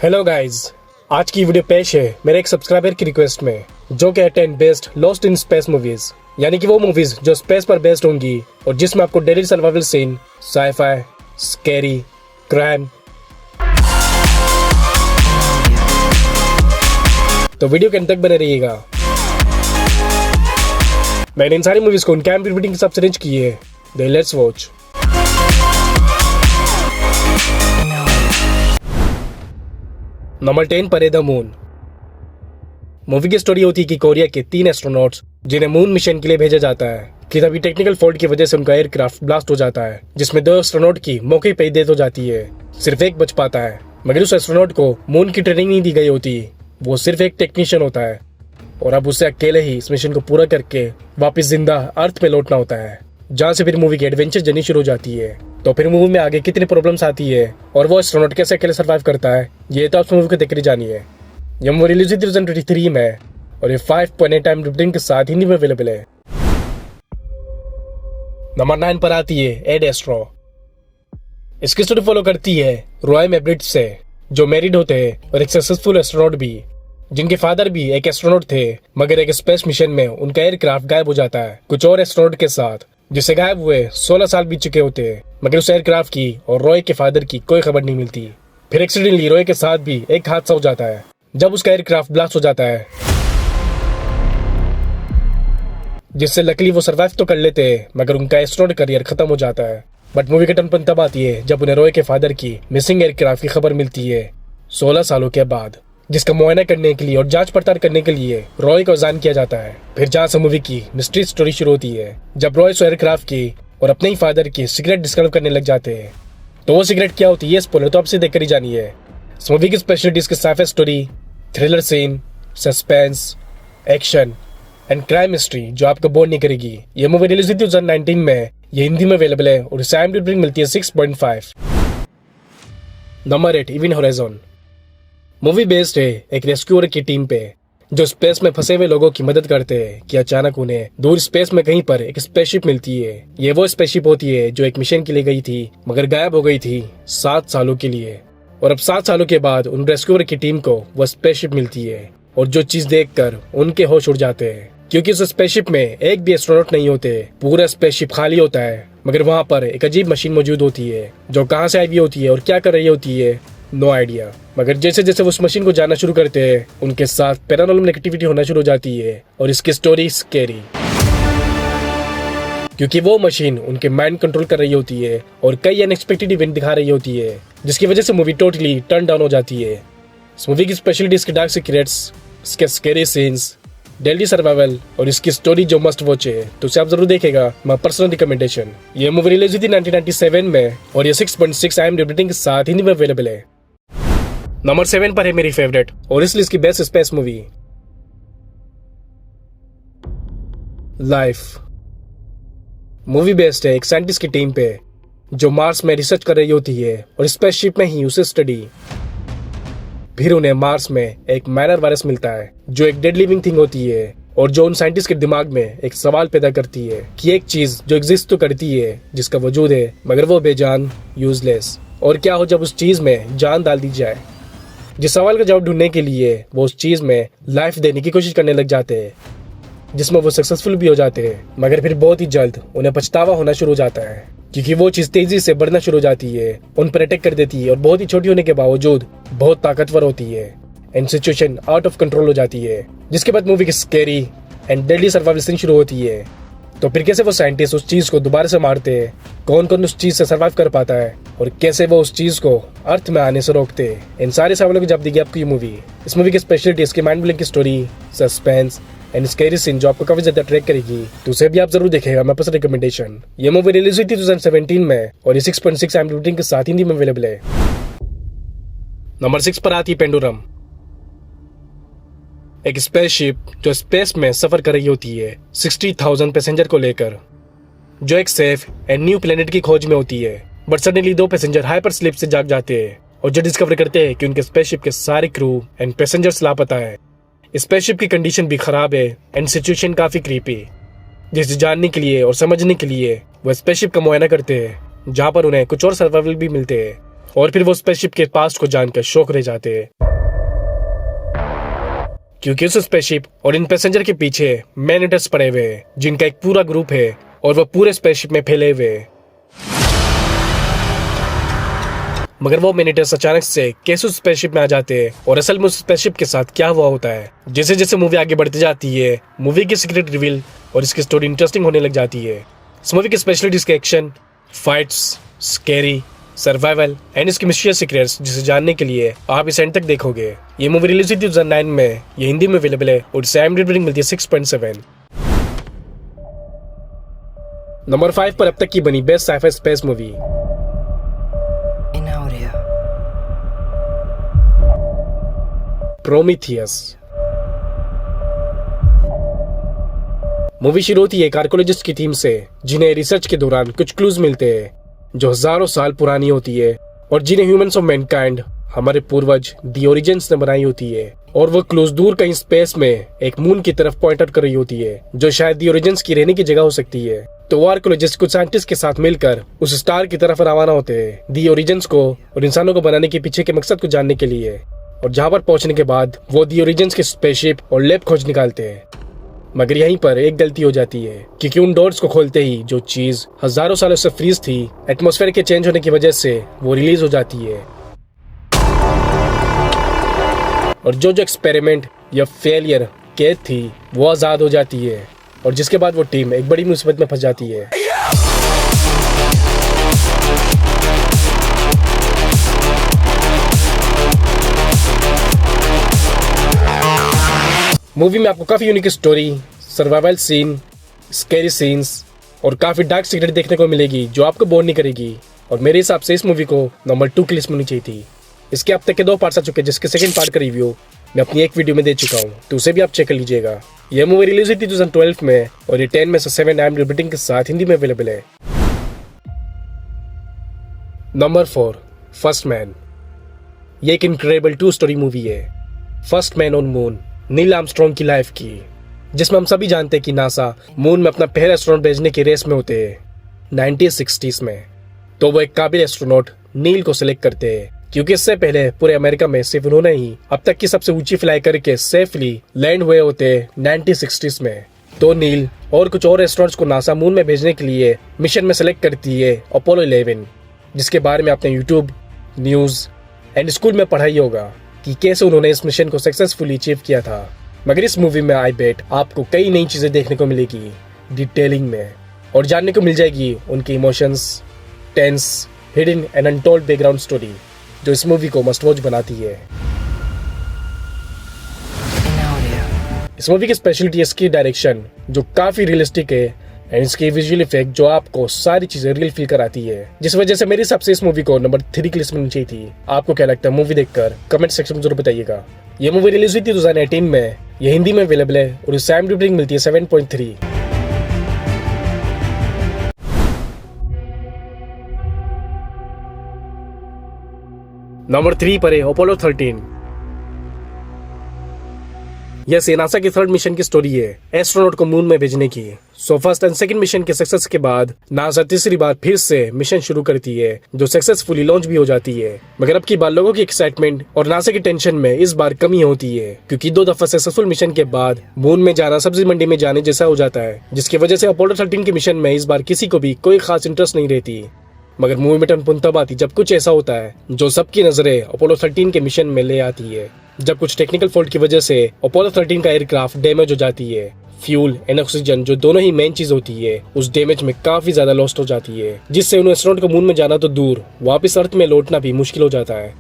Hello guys, आज की video पेश है मेरे एक सब्सक्राइबर की रिक्वेस्ट में, जो कि 10 best lost in space movies, यानी कि वो मूवीज जो स्पेस पर बेस्ड होंगी और जिसमें आपको daily survival scene, sci fi, scary, crime. तो वीडियो के अंत तक बने रहिएगा। मैंने इन सारी मूवीज को उनके IMDb रेटिंग के हिसाब से रेंज की है। Let's watch. नंबर 10 पर है द मून। मूवी की स्टोरी होती है कि कोरिया के 3 एस्ट्रोनॉट्स जिन्हें मून मिशन के लिए भेजा जाता है कि तभी टेक्निकल फॉल्ट की वजह से उनका एयरक्राफ्ट ब्लास्ट हो जाता है, जिसमें 2 एस्ट्रोनॉट की मौके पर ही डेथ हो जाती है। सिर्फ एक बच पाता है, मगर उस एस्ट्रोनॉट को मून की ट्रेनिंग नहीं दी गई होती। वो सिर्फ एक टेक्नीशियन होता है और अब उसे अकेले ही इस मिशन को पूरा करके वापस जिंदा अर्थ पे लौटना होता है, जहाँ से फिर मूवी की एडवेंचर जर्नी शुरू हो जाती है। तो फिर मूवी में आगे कितनी प्रॉब्लम्स आती है और वो एस्ट्रोनॉट कैसे अकेले सर्वाइव करता है, ये तो आप मूवी को देखकर जानिए। ये मूवी रिलीज 2023 में और ये 5.8 IMDb रेटिंग के साथ हिंदी में अवेलेबल है। नंबर 9 पर आती है एड एस्ट्रो। इसकी स्टोरी फॉलो करती है रॉय मैब्रिड से, जो मैरिड होते हैं और एक सक्सेसफुल एस्ट्रोनॉट भी, जिनके फादर भी एक एस्ट्रोनॉट थे, मगर एक स्पेस मिशन में उनका एयरक्राफ्ट गायब हो जाता है कुछ और एस्ट्रोनॉट के साथ, जिसे गायब हुए 16 साल बीत चुके होते हैं, मगर उस एयरक्राफ्ट की और रॉय के फादर की कोई खबर नहीं मिलती। फिर एक्सीडेंटली रॉय के साथ भी एक हादसा हो जाता है जब उसका एयरक्राफ्ट ब्लास्ट हो जाता है, जिससे लकीली वो सर्वाइव तो कर लेते हैं, मगर उनका एस्ट्रोनॉट करियर खत्म हो जाता है। बट मूवी का टर्न तब आती है जब उन्हें रॉय के फादर की मिसिंग एयरक्राफ्ट की खबर मिलती है 16 सालों के बाद, जिसका मुआयना करने के लिए और जांच पड़ताल करने के लिए रॉय को अजान किया जाता है। फिर जहाँ से मूवी की मिस्ट्री स्टोरी शुरू होती है, जब रॉय उस एयरक्राफ्ट की और अपने ही फादर की सिगरेट डिस्कवर करने लग जाते हैं। तो वो सिगरेट क्या होती है ये स्पॉइलर तो आपसे देखकर ही जानिए। इस मूवी की स्पेशलिटी इसकी sci fi story, thriller scene, suspense, action and crime mystery जो आपको बोर नहीं करेगी। ये मूवी रिलीज हुई 2019 में, ये हिंदी में अवेलेबल है और इसे IMDb रेटिंग मिलती है 6.5। Number 8 even horizon. Movie based है एक रेस्क्यूअर की टीम पे, जो स्पेस में फंसे हुए लोगों की मदद करते हैं कि अचानक उन्हें दूर स्पेस में कहीं पर एक स्पेसशिप मिलती है। ये वो स्पेसशिप होती है जो एक मिशन के लिए गई थी, मगर गायब हो गई थी 7 सालों के लिए। और अब 7 सालों के बाद उन रेस्क्यूअर की टीम को वो स्पेसशिप मिलती है, और जो चीज देखकर उनके होश उड़ जाते हैं, क्योंकि उस स्पेसशिप में एक भी एस्ट्रोनॉट नहीं होते। पूरा स्पेसशिप खाली होता है, मगर वहां पर एक अजीब मशीन मौजूद होती है जो कहां से आई हुई होती है और क्या कर रही होती है, नो आइडिया। मगर जैसे जैसे वो उस मशीन को जानना शुरू करते हैं, उनके साथ पैरानॉर्मल एक्टिविटी होना शुरू हो जाती है और इसकी स्टोरी स्कैरी, क्योंकि वो मशीन उनके माइंड कंट्रोल कर रही होती है और कई अनएक्सपेक्टेड इवेंट दिखा रही होती है, जिसकी वजह से मूवी टोटली टर्न डाउन हो जाती है। इस मूवी की स्पेशलिटी इसके डार्क सीक्रेट्स, इसके स्कैरी सीन्स, डेली सर्वाइवल और इसकी स्टोरी जो मस्ट वॉच है, तो उसे आप जरूर देखेगा। My personal recommendation. ये मूवी रिलीज हुई थी 1997 में और ये 6.6 IMDb रेटिंग के साथ हिंदी में अवेलेबल है। नंबर 7 पर है मेरी फेवरेट और इसलिए इसकी best space movie, life. Movie based है एक साइंटिस्ट की टीम पे, जो मार्स में रिसर्च कर रही होती है और स्पेसशिप में ही उसे स्टडी। फिर उन्हें मार्स में एक माइनर वायरस मिलता है जो एक डेड लिविंग थिंग होती है, और जो उन साइंटिस्ट के दिमाग में एक सवाल पैदा करती है कि एक चीज जो एग्जिस्ट तो करती है, जिसका वजूद है, मगर वो बेजान, यूजलेस, और क्या हो जब उस चीज में जान डाल दी जाए। जिस सवाल का जवाब ढूंढने के लिए वो उस चीज में लाइफ देने की कोशिश करने लग जाते हैं, जिसमें वो सक्सेसफुल भी हो जाते हैं, मगर फिर बहुत ही जल्द उन्हें पछतावा होना शुरू हो जाता है, क्योंकि वो चीज तेजी से बढ़ना शुरू हो जाती है, उन पर अटैक कर देती है और बहुत ही छोटी होने के बावजूद बहुत ताकतवर होती है and situation out of control हो जाती है। जिसके बाद मूवी की scary and deadly survival scene शुरू होती है। तो फिर कैसे वो साइंटिस्ट उस चीज को दोबारा से मारते हैं, कौन कौन उस चीज से सर्वाइव कर पाता है और कैसे वो उस चीज को अर्थ में आने से रोकते हैं, इन सारे सवालों के जवाब देगी आपको ये मूवी। इस मूवी की स्पेशलिटी इसकी माइंड ब्लोइंग की story, suspense and scary scene जो आपको काफी ज्यादा अट्रैक्ट करेगी, तो उसे भी आप जरूर देखेगा। मैं पर्सनल रिकमेंडेशन। ये मूवी रिलीज हुई थी 2017 में और ये 6.6 IMDb रेटिंग के साथ हिंदी में अवेलेबल है। नंबर 6 पर आती है पेंडुलम। एक स्पेसशिप जो स्पेस में सफर कर रही होती है 60,000 पैसेंजर को लेकर, जो एक सेफ एंड न्यू प्लेनेट की खोज में होती है। But suddenly 2 passenger hyper sleep से जाग जाते हैं और जो डिस्कवर करते हैं कि उनके स्पेसशिप के सारे क्रू एंड पैसेंजर्स लापता है। स्पेसशिप की कंडीशन भी खराब है एंड सिचुएशन काफी क्रीपी, जिसे जानने के लिए और समझने के लिए वो स्पेसशिप का मुआयना करते हैं, जहाँ पर उन्हें कुछ और सर्वाइवल भी मिलते हैं और फिर वो स्पेसशिप के पास्ट को जानकर शौक रह जाते हैं, क्योंकि उस स्पेसशिप और इन पैसेंजर के पीछे मैनीटर्स पड़े हुए हैं, जिनका एक पूरा ग्रुप है और वो पूरे स्पेसशिप में फैले हुए हैं। मगर वो मैनीटर्स अचानक से कैसे उस स्पेसशिप में आ जाते हैं और असल में उस स्पेसशिप के साथ क्या हुआ होता है। जैसे जैसे मूवी आगे बढ़ती जाती है, मूवी की सीक्रेट रिवील और इसकी स्टोरी इंटरेस्टिंग होने लग जाती है। इस मूवी की स्पेशलिटी इसके action, fights, scary, survival and इसकी मिस्टीरियस सीक्रेट्स, जिसे जानने के लिए आप इस एंड तक देखोगे। ये मूवी रिलीज हुई थी 2009 में, ये हिंदी में अवेलेबल है और इसे IMDb रेटिंग मिलती है 6.7। नंबर 5 पर अब तक की बनी best sci fi space movie, Prometheus. Movie शुरू होती है एक आर्कोलॉजिस्ट की टीम से, जिन्हें रिसर्च के दौरान कुछ क्लूज मिलते हैं जो हजारों साल पुरानी होती है और जिन्हें ह्यूमंस ऑफ मैनकाइंड, हमारे पूर्वज दी ओरिजिन्स ने बनाई होती है। और वो क्लूज दूर कहीं स्पेस में एक मून की तरफ पॉइंट आउट कर रही होती है, जो शायद दी ओरिजिन्स की रहने की जगह हो सकती है। तो वो आर्कोलॉजिस्ट कुछ साइंटिस्ट के साथ मिलकर उस स्टार की तरफ रवाना होते हैं दी ओरिजिन्स को और इंसानों को बनाने के पीछे के मकसद को जानने के लिए। और जहां पर पहुंचने के बाद वो दी ओरिजिन्स के स्पेसशिप और लैब खोज निकालते हैं। मगर यहीं पर एक गलती हो जाती है, क्योंकि उन डोर्स को खोलते ही जो चीज हजारों सालों से फ्रीज थी, एटमॉस्फेयर के चेंज होने की वजह से वो रिलीज हो जाती है। और जो एक्सपेरिमेंट या फेलियर कैद थी वो आजाद हो जाती है, और जिसके बाद वो टीम एक बड़ी मुसीबत में फंस जाती है। मूवी में आपको काफी unique story, survival scene, scary scenes और काफी डार्क सीक्रेट देखने को मिलेगी जो आपको बोर नहीं करेगी। और मेरे हिसाब से इस मूवी को नंबर 2 की लिस्ट में होनी चाहिए थी। इसके अब तक के 2 पार्ट्स आ चुके हैं, जिसके सेकंड पार्ट का रिव्यू मैं अपनी एक वीडियो में दे चुका हूँ, तो उसे भी आप चेक कर लीजिएगा। यह मूवी रिलीज हुई थी 2012 में और ये 10 में से 7 IMDb रेटिंग के साथ हिंदी में अवेलेबल है। Number 4, first man. ये एक इनक्रेडिबल 2 स्टोरी मूवी है, first man on moon, Neil Armstrong की लाइफ की, जिसमें हम सभी जानते हैं कि नासा मून में अपना पहला एस्ट्रोनॉट भेजने की रेस में होते हैं 1960s में। तो वो एक काबिल एस्ट्रोनॉट नील को सिलेक्ट करते हैं, क्योंकि इससे पहले पूरे अमेरिका में सिर्फ उन्होंने ही अब तक की सबसे ऊंची फ्लाई करके सेफली लैंड हुए होते 1960s में। तो नील और कुछ और एस्ट्रोनॉट्स को नासा मून में भेजने के लिए मिशन में सेलेक्ट करती है अपोलो 11, जिसके बारे में आपने यूट्यूब, न्यूज एंड स्कूल में पढ़ाई होगा कि कैसे उन्होंने इस मिशन को सक्सेसफुली अचीव किया था। मगर इस मूवी में आई बेट आपको कई नई चीजें देखने को मिलेगी डिटेलिंग में, और जानने को मिल जाएगी उनके emotions, tense, hidden and untold background story, जो इस मूवी को मस्ट वॉच बनाती है। इस मूवी की स्पेशलिटी इसकी डायरेक्शन, जो काफी रियलिस्टिक है, एंड इसके विजुअल इफेक्ट जो आपको सारी चीजें रियल फील कराती है, जिस वजह से मेरे हिसाब से इस मूवी को नंबर 3 की लिस्ट में चाहिए थी। आपको क्या लगता है मूवी देखकर कमेंट सेक्शन में जरूर बताइएगा। ये मूवी रिलीज हुई थी 2018 में, ये हिंदी में अवेलेबल है और इस IMDb रेटिंग मिलती है 7.3। नंबर 3 पर है अपोलो 13। यह नासा की 3rd मिशन की स्टोरी है, एस्ट्रोनॉट को मून में भेजने की। So first and second mission के सक्सेस के बाद नासा तीसरी बार फिर से मिशन शुरू करती है, जो सक्सेसफुली लॉन्च भी हो जाती है। मगर अब की बार लोगों की एक्साइटमेंट और नासा की टेंशन में इस बार कमी होती है, क्योंकि 2 दफा सक्सेसफुल मिशन के बाद मून में जाना सब्जी मंडी में जाने जैसा हो जाता है, जिसकी वजह से अपोलो 13 के मिशन में इस बार किसी को भी कोई खास इंटरेस्ट नहीं रहती। मगर मूवी में टर्न तब आती जब कुछ ऐसा होता है जो सबकी नजरें अपोलो 13 के मिशन में ले आती है। जब कुछ टेक्निकल फॉल्ट की वजह से अपोलो 13 का एयरक्राफ्ट डैमेज हो जाती है, फ्यूल एंड ऑक्सीजन जो दोनों ही मेन चीज होती है उस डैमेज में काफी ज्यादा लॉस्ट हो जाती है, जिससे उन्हें एस्ट्रोनॉट को मून में जाना तो दूर वापस अर्थ में लौटना भी मुश्किल हो जाता है।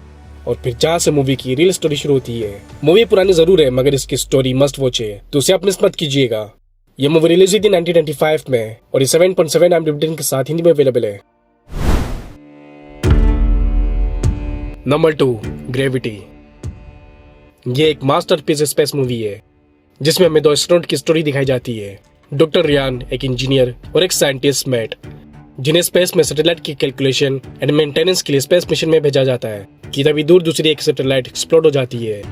और फिर जहाँ से मूवी की रियल स्टोरी शुरू होती है। मूवी पुरानी जरूर है, मगर इसकी स्टोरी मस्ट वॉच है, तो उसे आप मिस मत कीजिएगा। यह मूवी रिलीज हुई थी 1995 में और ये 7.7 IMDb रेटिंग के साथ हिंदी में अवेलेबल है। Number 2, gravity. ये एक मास्टरपीस स्पेस मूवी है, जिसमें हमें 2 एस्ट्रोनॉट की स्टोरी दिखाई जाती है। डॉक्टर रियान एक इंजीनियर और एक साइंटिस्ट मैट, जिन्हें स्पेस में सैटेलाइट की कैलकुलेशन एंड मेंटेनेंस के लिए स्पेस मिशन में भेजा जाता है कि तभी दूर दूसरी एक सैटेलाइट एक्सप्लोड हो जाती है,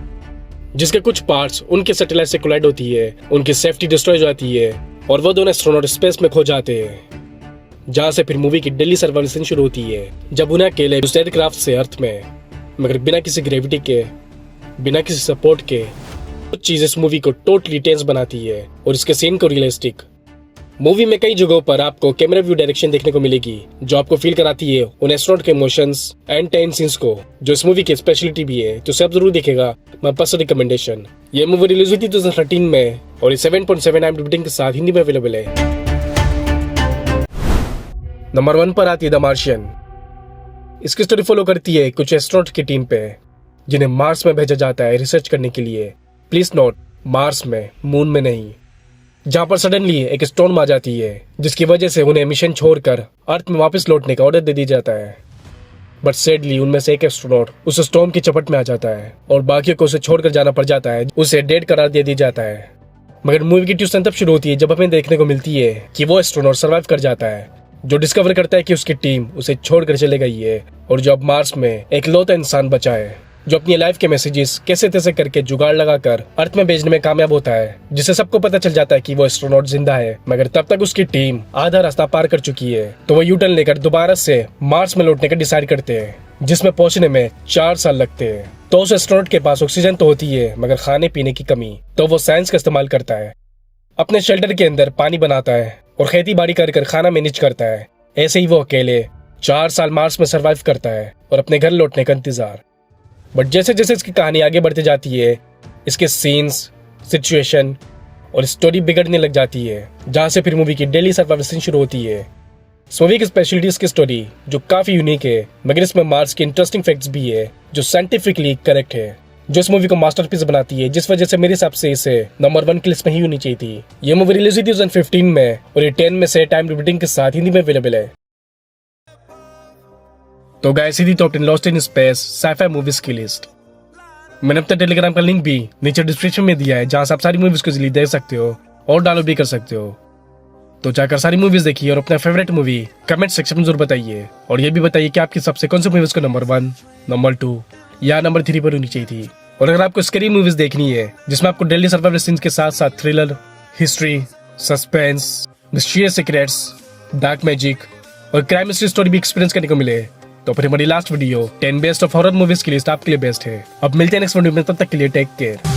जिसके कुछ पार्ट्स उनके सैटेलाइट से कोलाइड होती है, उनकी सेफ्टी डिस्ट्रॉय हो जाती है और वो दोनों एस्ट्रोनॉट स्पेस में खो जाते हैं। जहाँ से फिर मूवी की डेली सर्वाइवल शुरू होती है, जब उन्हें अकेले उस एयरक्राफ्ट से अर्थ में, मगर बिना किसी ग्रेविटी के, बिना किसी सपोर्ट के, कुछ चीज इस मूवी को टोटली टेंस बनाती है और इसके सीन को रियलिस्टिक। मूवी में कई जगहों पर आपको कैमरा व्यू डायरेक्शन देखने को मिलेगी जो आपको फील कराती है उन एस्ट्रोनॉट के इमोशंस एंड टेन सीन्स को, जो इस मूवी की स्पेशलिटी भी है, तो सब जरूर देखेगा। My personal recommendation. ये मूवी रिलीज हुई थी 2013 में और ये 7.7 रेटिंग के साथ हिंदी में अवेलेबल है। नंबर 1 पर आती है द मार्शियन। इसकी स्टोरी फॉलो करती है कुछ एस्ट्रोनॉट की टीम पे जिन्हें मार्स में भेजा जाता है रिसर्च करने के लिए। प्लीज नोट, मार्स में, मून में नहीं। जहां पर सडनली एक स्टॉर्म आ जाती है जिसकी वजह से उन्हें मिशन छोड़कर अर्थ में वापस लौटने का ऑर्डर दे दिया जाता है। बट सैडली उनमें से एक एस्ट्रोनॉट उस स्टॉर्म की चपेट में आ जाता है और बाकियों को उसे छोड़कर जाना पड़ जाता है। उसे डेड करार दे दिया जाता है। मगर मूवी की ट्विस्ट तब शुरू होती है जब हमें देखने को मिलती है कि वो एस्ट्रोनॉट सर्वाइव कर जाता है, जो डिस्कवर करता है कि उसकी टीम उसे छोड़कर चले गई है और जो अब मार्स में एक लौता इंसान बचा है जो अपनी लाइफ के मैसेजेस कैसे तैसे करके जुगाड़ लगाकर अर्थ में भेजने में कामयाब होता है, जिससे सबको पता चल जाता है कि वो एस्ट्रोनॉट जिंदा है। मगर तब तक उसकी टीम आधा रास्ता पार कर चुकी है, तो वो यूटर्न लेकर दोबारा से मार्स में लौटने का डिसाइड करते हैं, जिसमें पहुंचने में 4 साल लगते हैं। तो उस एस्ट्रोनॉट के पास ऑक्सीजन तो होती है मगर खाने पीने की कमी, तो वो साइंस का इस्तेमाल करता है। अपने शेल्टर के अंदर पानी बनाता है और खेती बाड़ी कर खाना मैनेज करता है। ऐसे ही वो अकेले 4 साल मार्स में सर्वाइव करता है और अपने घर लौटने का इंतजार। बट जैसे जैसे इसकी कहानी आगे बढ़ती जाती है, इसके सीन्स, सिचुएशन और स्टोरी बिगड़ने लग जाती है, जहां से फिर मूवी की डेली सर्वाइवल शुरू होती है। इस मूवी की स्पेशलिटी इसकी स्टोरी जो काफी यूनिक है, मगर इसमें मार्स के इंटरेस्टिंग फैक्ट्स भी है जो साइंटिफिकली करेक्ट है, जो इस मूवी को मास्टरपीस बनाती है, जिस वजह से मेरे हिसाब से इसे नंबर 1 की लिस्ट में ही होनी चाहिए थी। ये मूवी रिलीज हुई थी 2015 में और ये 10 में से टाइम रेटिंग के साथ हिंदी में अवेलेबल है। तो गाइस, सीधी top 10 lost in space sci fi movies की लिस्ट। मैंने अपने टेलीग्राम का लिंक भी नीचे डिस्क्रिप्शन में दिया है, जहां से आप सारी मूवीज को इजीली देख सकते हो और डाउनलोड भी कर सकते हो। तो जाकर सारी मूवीज देखिए और अपना फेवरेट मूवी कमेंट सेक्शन में जरूर बताइए, और ये भी बताइए कि आपकी सबसे कौन सी मूवीज को नंबर 1, नंबर 2 या नंबर 3 पर होनी चाहिए थी। और अगर आपको स्कैरी मूवीज देखनी है जिसमें आपको डेली सर्वाइवल सीन्स के साथ साथ thriller, history, suspense, mysterious secrets, dark magic और क्राइम मिस्ट्री स्टोरी भी एक्सपीरियंस करने को मिले, तो फिर हमारी last video 10 best of horror movies की लिस्ट आपके लिए बेस्ट है। अब मिलते हैं नेक्स्ट वीडियो में, तब तक के लिए टेक केयर।